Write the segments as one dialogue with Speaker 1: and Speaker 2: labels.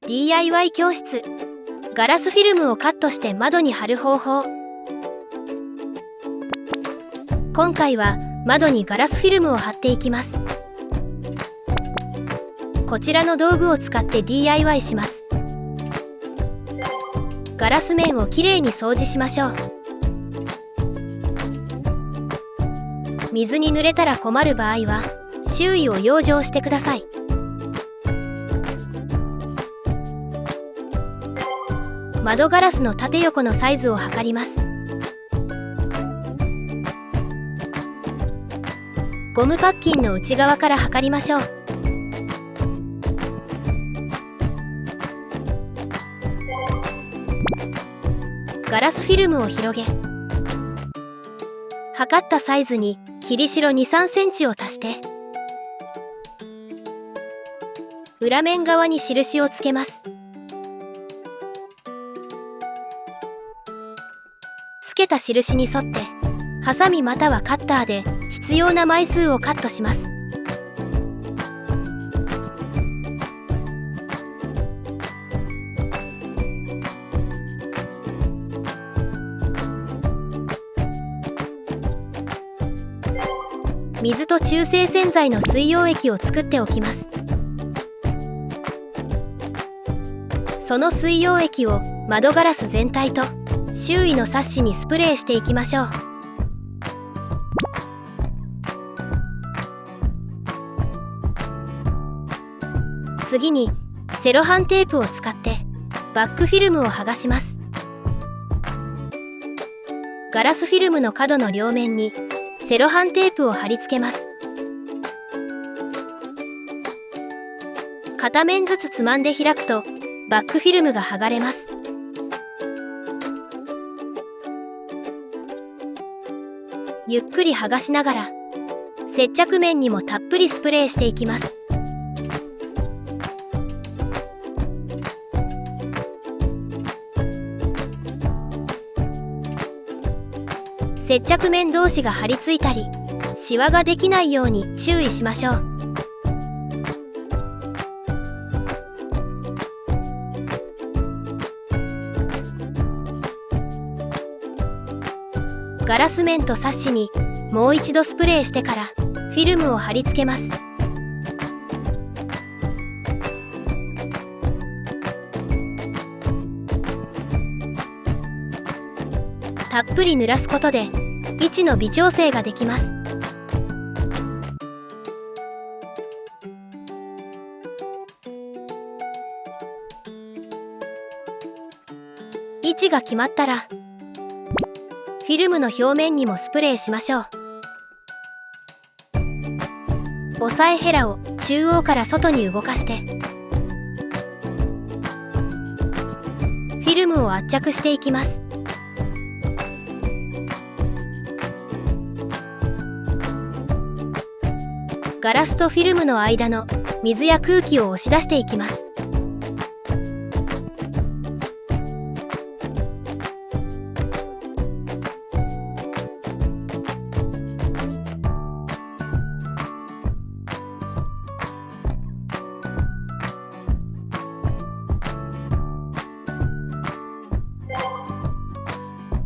Speaker 1: DIY 教室。ガラスフィルムをカットして窓に貼る方法。今回は窓にガラスフィルムを貼っていきます。こちらの道具を使って DIY します。ガラス面をきれいに掃除しましょう。水に濡れたら困る場合は周囲を養生してください。窓ガラスの縦横のサイズを測ります。ゴムパッキンの内側から測りましょう。ガラスフィルムを広げ、測ったサイズに切り代 2、3 センチを足して、裏面側に印をつけます。つけた印に沿ってハサミまたはカッターで必要な枚数をカットします。水と中性洗剤の水溶液を作っておきます。その水溶液を窓ガラス全体と周囲のサッシにスプレーしていきましょう。次にセロハンテープを使ってバックフィルムを剥がします。ガラスフィルムの角の両面にセロハンテープを貼り付けます。片面ずつつまんで開くとバックフィルムが剥がれます。ゆっくり剥がしながら接着面にもたっぷりスプレーしていきます。接着面同士が貼り付いたりシワができないように注意しましょう。ガラス面とサッシにもう一度スプレーしてからフィルムを貼り付けます。たっぷり濡らすことで位置の微調整ができます。位置が決まったらフィルムの表面にもスプレーしましょう。押さえヘラを中央から外に動かしてフィルムを圧着していきます。ガラスとフィルムの間の水や空気を押し出していきます。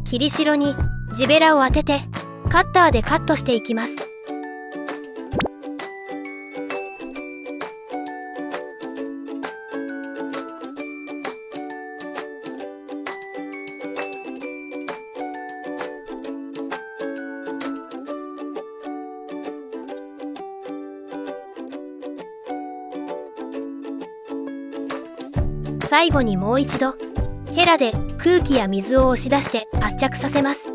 Speaker 1: 切り代にジベラを当ててカッターでカットしていきます。最後にもう一度ヘラで空気や水を押し出して圧着させます。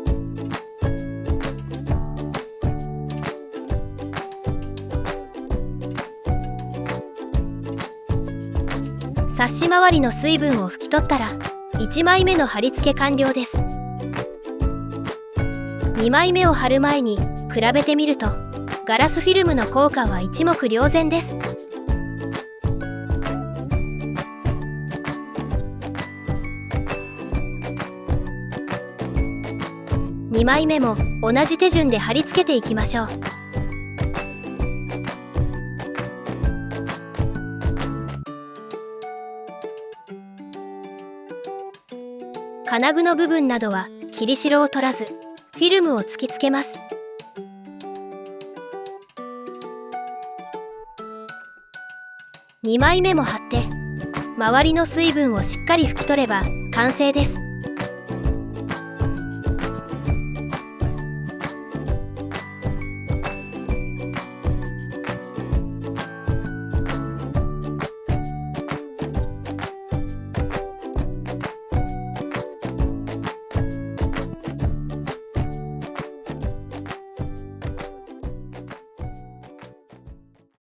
Speaker 1: サッシ周りの水分を拭き取ったら1枚目の貼り付け完了です。2枚目を貼る前に比べてみるとガラスフィルムの効果は一目瞭然です。2枚目も同じ手順で貼り付けていきましょう。金具の部分などは切り代を取らずフィルムを突きつけます。2枚目も貼って周りの水分をしっかり拭き取れば完成です。